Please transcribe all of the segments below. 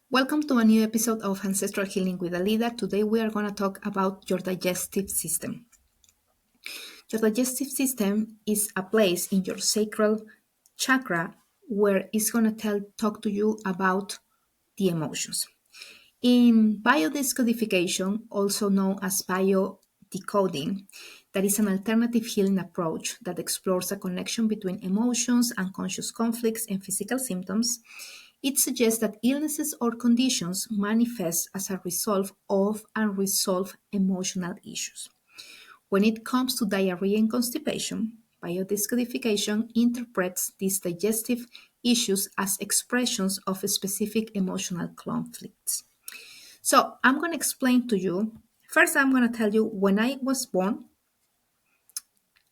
Welcome to a new episode of Ancestral Healing with Alida. Today we are going to talk about your digestive system. Your digestive system is a place in your sacral chakra where it's going to talk to you about the emotions. In biodiscodification, also known as biodecoding, that is an alternative healing approach that explores a connection between emotions, unconscious conflicts, and physical symptoms. It suggests that illnesses or conditions manifest as a result of unresolved emotional issues. When it comes to diarrhea and constipation, biodescodification interprets these digestive issues as expressions of specific emotional conflicts. So, I'm going to explain to you. First, I'm going to tell you when I was born,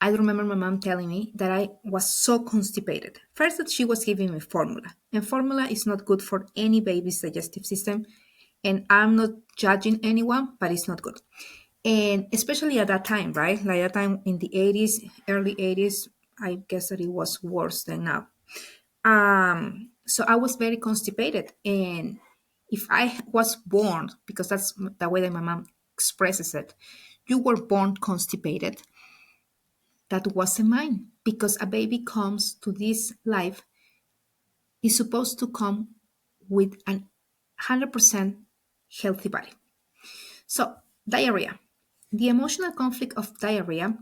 I remember my mom telling me that I was so constipated. First, that she was giving me formula, and formula is not good for any baby's digestive system. And I'm not judging anyone, but it's not good. And especially at that time, right? Like that time in the 80s, early 80s, I guess that it was worse than now. So I was very constipated. And if I was born, because that's the way that my mom expresses it, you were born constipated, that wasn't mine. Because a baby comes to this life is supposed to come with an 100% healthy body. So, diarrhea. The emotional conflict of diarrhea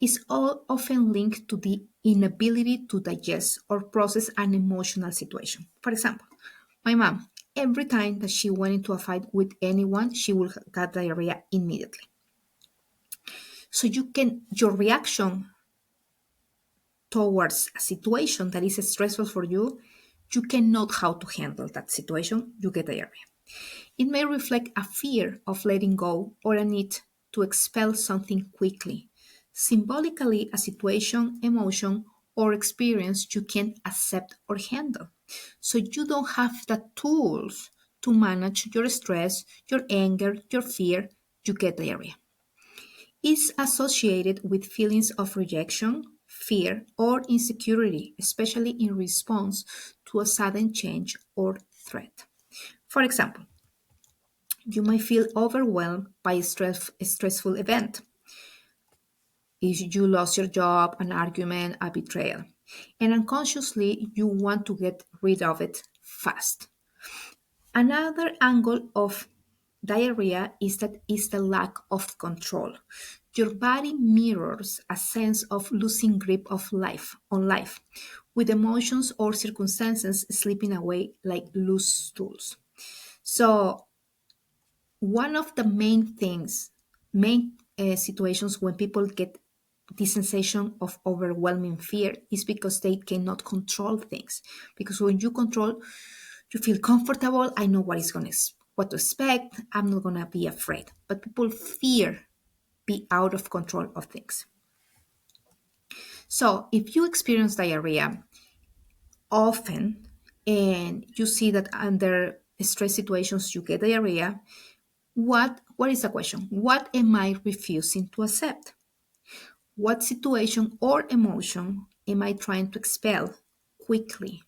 is all often linked to the inability to digest or process an emotional situation. For example, my mom, every time that she went into a fight with anyone, she would get diarrhea immediately. So your reaction towards a situation that is stressful for you, you can know how to handle that situation, you get diarrhea. It may reflect a fear of letting go or a need to expel something quickly. Symbolically, a situation, emotion, or experience you can't accept or handle. So you don't have the tools to manage your stress, your anger, your fear, you get diarrhea. Is associated with feelings of rejection, fear, or insecurity, especially in response to a sudden change or threat. For example, you may feel overwhelmed by a stressful event. If you lost your job, an argument, a betrayal, and unconsciously you want to get rid of it fast. Another angle of diarrhea is the lack of control. Your body mirrors a sense of losing grip of life on life, with emotions or circumstances slipping away like loose stools. So one of the main situations when people get this sensation of overwhelming fear is because they cannot control things. Because when you control, you feel comfortable. I know what to expect. I'm not gonna be afraid. But people fear be out of control of things. So if you experience diarrhea often and you see that under stress situations you get diarrhea, what is the question? What am I refusing to accept? What situation or emotion am I trying to expel quickly?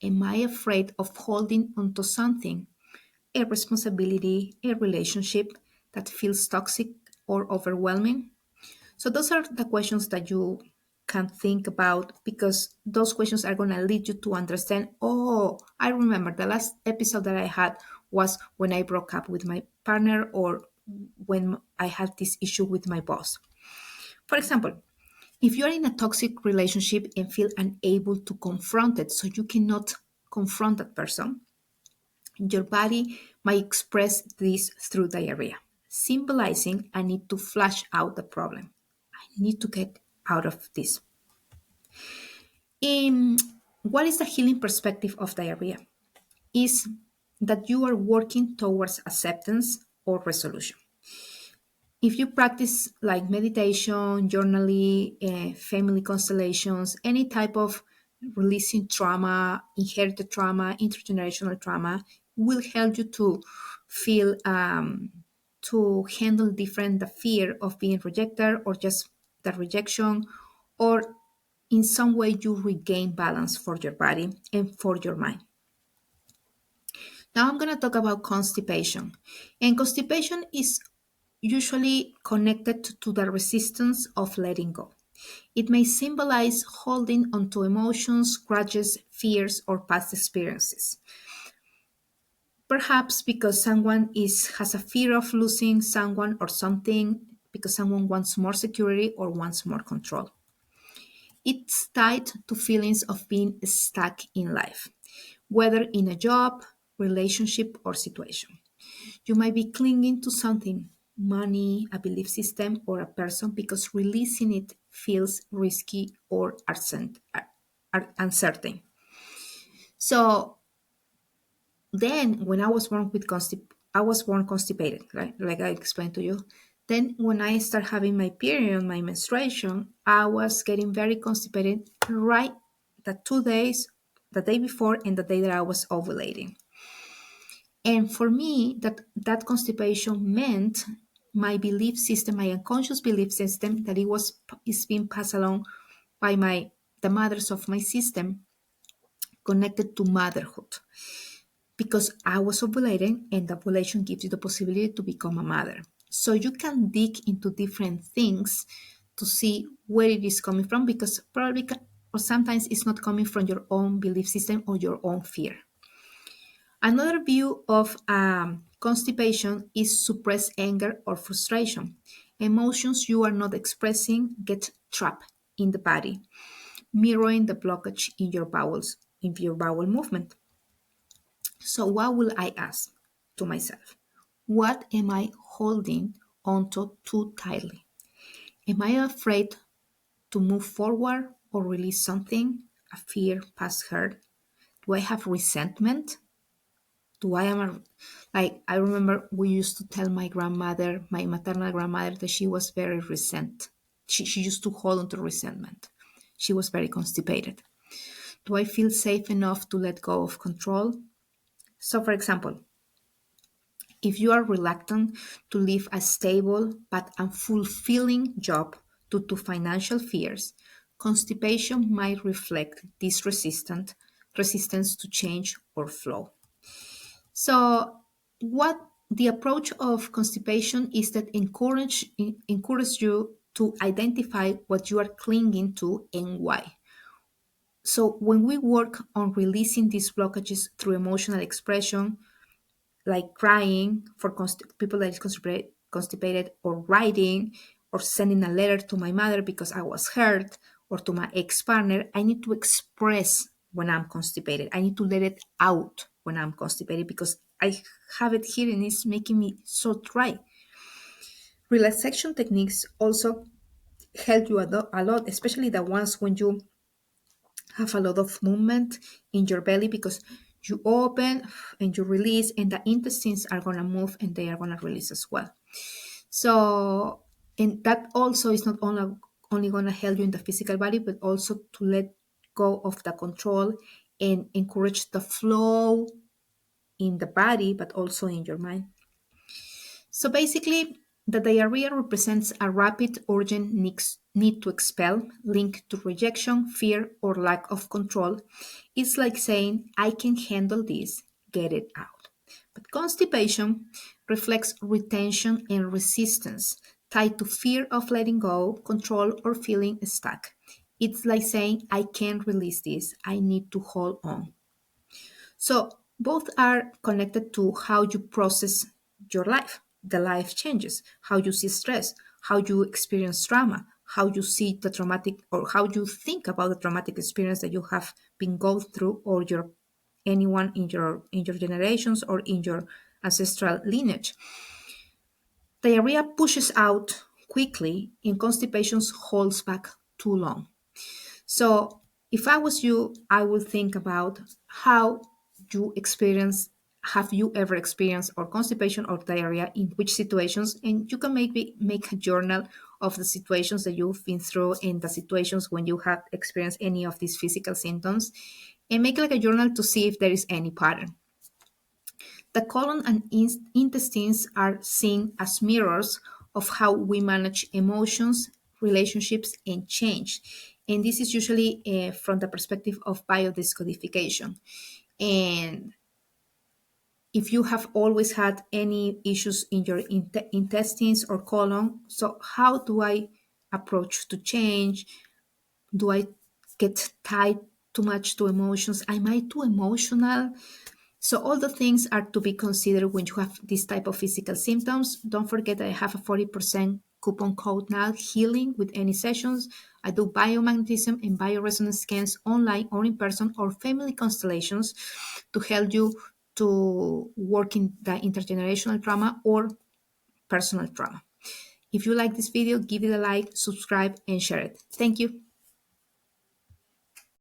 Am I afraid of holding onto something, a responsibility, a relationship that feels toxic or overwhelming? So those are the questions that you can think about, because those questions are going to lead you to understand, oh, I remember the last episode that I had was when I broke up with my partner, or when I had this issue with my boss. For example, if you're in a toxic relationship and feel unable to confront it, so you cannot confront that person, your body might express this through diarrhea, symbolizing a need to flush out the problem. I need to get out of this. What is the healing perspective of diarrhea? Is that you are working towards acceptance or resolution. If you practice like meditation, journaling, family constellations, any type of releasing trauma, inherited trauma, intergenerational trauma, will help you to feel, to handle different the fear of being rejected, or just the rejection, or in some way you regain balance for your body and for your mind. Now I'm going to talk about constipation. And constipation is usually connected to the resistance of letting go. It may symbolize holding onto emotions, grudges, fears, or past experiences. Perhaps because someone has a fear of losing someone or something, because someone wants more security or wants more control. It's tied to feelings of being stuck in life, whether in a job, relationship, or situation. You might be clinging to something, money, a belief system, or a person because releasing it feels risky or uncertain. So then, when I was born I was born constipated, right? Like I explained to you. Then, when I start having my period, my menstruation, I was getting very constipated right the 2 days, the day before and the day that I was ovulating. And for me, that constipation meant my belief system, my unconscious belief system, that is being passed along by the mothers of my system, connected to motherhood. Because I was ovulating, and the ovulation gives you the possibility to become a mother. So you can dig into different things to see where it is coming from, because or sometimes it's not coming from your own belief system or your own fear. Another view of constipation is suppressed anger or frustration. Emotions you are not expressing get trapped in the body, mirroring the blockage in your bowel movement. So, what will I ask to myself? What am I holding onto too tightly? Am I afraid to move forward or release something? A fear, past hurt? Do I have resentment? Do I am a, like I remember we used to tell my grandmother, my maternal grandmother, that she was very resent. She used to hold on to resentment. She was very constipated. Do I feel safe enough to let go of control? So, for example, if you are reluctant to leave a stable but unfulfilling job due to financial fears, constipation might reflect this resistance to change or flow. So, what the approach of constipation is that encourage you to identify what you are clinging to and why. So, when we work on releasing these blockages through emotional expression, like crying for people that is constipated, or writing, or sending a letter to my mother because I was hurt, or to my ex-partner, I need to express when I'm constipated. I need to let it out when I'm constipated because I have it here and it's making me so dry. Relaxation techniques also help you a lot, especially the ones when you have a lot of movement in your belly, because you open and you release, and the intestines are going to move and they are going to release as well. So, and that also is not only going to help you in the physical body, but also to let go of the control and encourage the flow in the body, but also in your mind. So basically, the diarrhea represents a rapid, urgent need to expel, linked to rejection, fear, or lack of control. It's like saying, I can handle this, get it out. But constipation reflects retention and resistance, tied to fear of letting go, control, or feeling stuck. It's like saying, I can't release this, I need to hold on. So both are connected to how you process your life, the life changes, how you see stress, how you experience trauma, how you see the traumatic, or how you think about the traumatic experience that you have been going through, or your anyone in your generations or in your ancestral lineage. Diarrhea pushes out quickly and constipation holds back too long. So if I was you, I would think about how you experience, have you ever experienced or constipation or diarrhea, in which situations, and you can maybe make a journal of the situations that you've been through and the situations when you have experienced any of these physical symptoms, and make like a journal to see if there is any pattern. The colon and intestines are seen as mirrors of how we manage emotions, relationships, and change. And this is usually from the perspective of biodiscodification. And if you have always had any issues in your intestines or colon. So how do I approach to change? Do I get tied too much to emotions? Am I too emotional? So all the things are to be considered when you have this type of physical symptoms. Don't forget I have a 40% coupon code now, healing with any sessions. I do biomagnetism and bioresonance scans online or in person or family constellations to help you to work in the intergenerational trauma or personal trauma. If you like this video, give it a like, subscribe, and share it. Thank you.